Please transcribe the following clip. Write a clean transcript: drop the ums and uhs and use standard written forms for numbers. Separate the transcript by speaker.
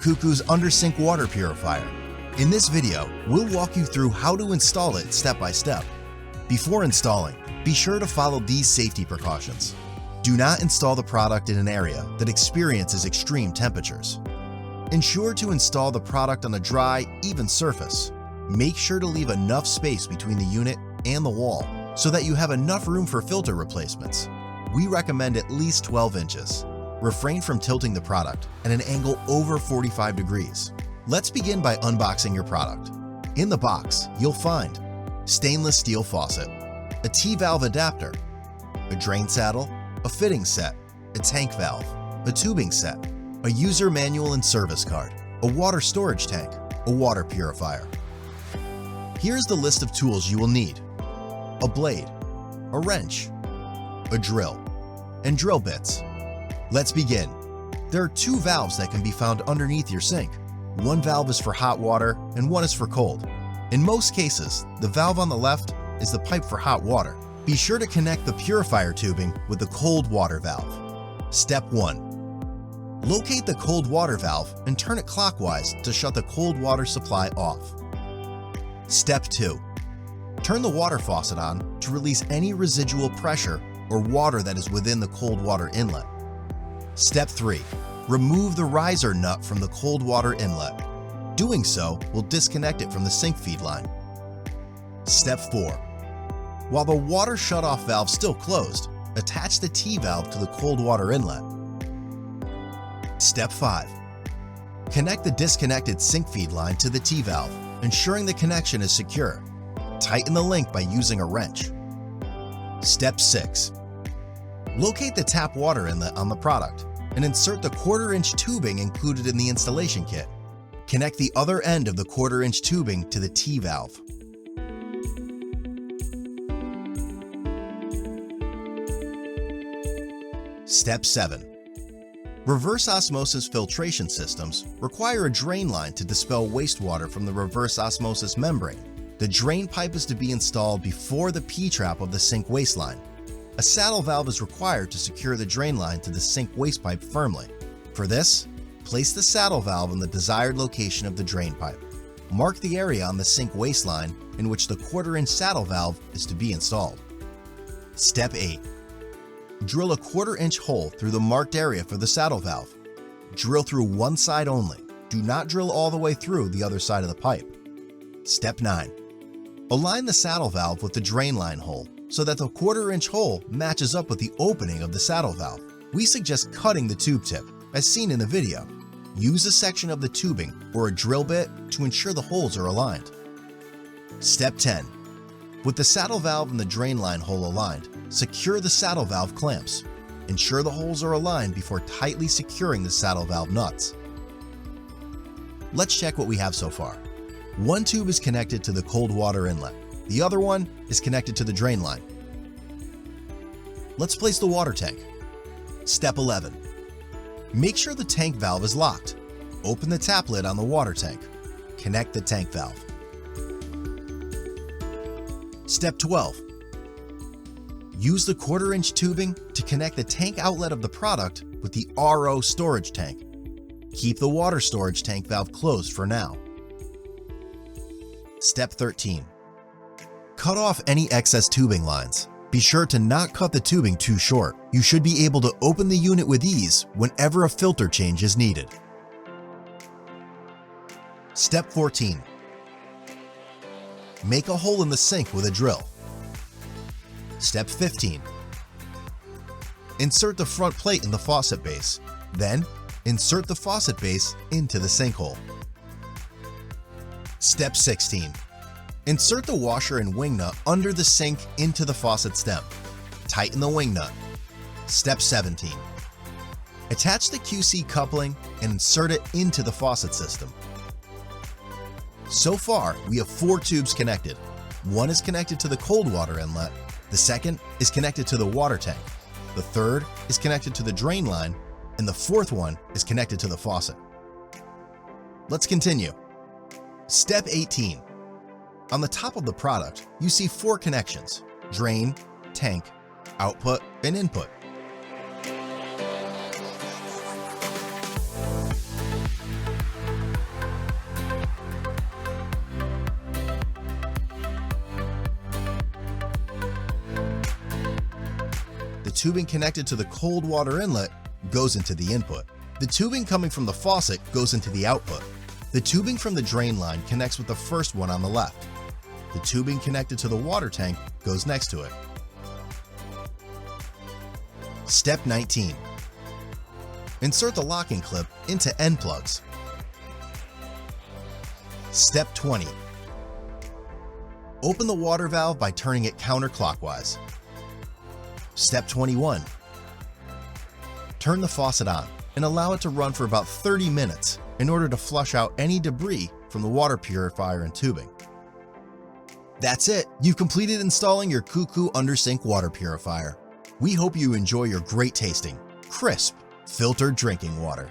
Speaker 1: CUCKOO's under-sink water purifier. In this video, we'll walk you through how to install it step by step. Before installing, be sure to follow these safety precautions. Do not install the product in an area that experiences extreme temperatures. Ensure to install the product on a dry, even surface. Make sure to leave enough space between the unit and the wall so that you have enough room for filter replacements. We recommend at least 12 inches. Refrain from tilting the product at an angle over 45 degrees. Let's begin by unboxing your product. In the box, you'll find stainless steel faucet, a T-valve adapter, a drain saddle, a fitting set, a tank valve, a tubing set, a user manual and service card, a water storage tank, a water purifier. Here's the list of tools you will need: a blade, a wrench, a drill, and drill bits. Let's begin. There are two valves that can be found underneath your sink. One valve is for hot water and one is for cold. In most cases, the valve on the left is the pipe for hot water. Be sure to connect the purifier tubing with the cold water valve. Step 1. Locate the cold water valve and turn it clockwise to shut the cold water supply off. Step 2. Turn the water faucet on to release any residual pressure or water that is within the cold water inlet. Step 3. Remove the riser nut from the cold water inlet. Doing so will disconnect it from the sink feed line. Step 4. While the water shutoff valve still closed, attach the T-valve to the cold water inlet. Step 5. Connect the disconnected sink feed line to the T-valve, ensuring the connection is secure. Tighten the link by using a wrench. Step 6. Locate the tap water inlet on the product and insert the 1/4-inch tubing included in the installation kit. Connect the other end of the 1/4-inch tubing to the T-valve. Step 7. Reverse osmosis filtration systems require a drain line to dispel wastewater from the reverse osmosis membrane. The drain pipe is to be installed before the P-trap of the sink waste line. A saddle valve is required to secure the drain line to the sink waste pipe firmly. For this, place the saddle valve in the desired location of the drain pipe. Mark the area on the sink waste line in which the 1/4-inch saddle valve is to be installed. Step 8. Drill a 1/4-inch hole through the marked area for the saddle valve. Drill through one side only. Do not drill all the way through the other side of the pipe. Step 9. Align the saddle valve with the drain line hole so that the 1/4-inch hole matches up with the opening of the saddle valve. We suggest cutting the tube tip, as seen in the video. Use a section of the tubing or a drill bit to ensure the holes are aligned. Step 10. With the saddle valve and the drain line hole aligned, secure the saddle valve clamps. Ensure the holes are aligned before tightly securing the saddle valve nuts. Let's check what we have so far. One tube is connected to the cold water inlet. The other one is connected to the drain line. Let's place the water tank. Step 11. Make sure the tank valve is locked. Open the tap lid on the water tank. Connect the tank valve. Step 12. Use the 1/4-inch tubing to connect the tank outlet of the product with the RO storage tank. Keep the water storage tank valve closed for now. Step 13. Cut off any excess tubing lines. Be sure to not cut the tubing too short. You should be able to open the unit with ease whenever a filter change is needed. Step 14. Make a hole in the sink with a drill. Step 15. Insert the front plate in the faucet base. Then, insert the faucet base into the sinkhole. Step 16. Insert the washer and wing nut under the sink into the faucet stem. Tighten the wing nut. Step 17. Attach the QC coupling and insert it into the faucet system. So far, we have 4 tubes connected. One is connected to the cold water inlet. The second is connected to the water tank. The third is connected to the drain line, and the fourth one is connected to the faucet. Let's continue. Step 18. On the top of the product, you see 4 connections: drain, tank, output, and input. tubing connected to the cold water inlet goes into the input. The tubing coming from the faucet goes into the output. The tubing from the drain line connects with the first one on the left. The tubing connected to the water tank goes next to it. Step 19. Insert the locking clip into end plugs. Step 20. Open the water valve by turning it counterclockwise. Step 21. Turn the faucet on and allow it to run for about 30 minutes in order to flush out any debris from the water purifier and tubing. That's it! You've completed installing your CUCKOO under-sink water purifier. We hope you enjoy your great tasting, crisp, filtered drinking water.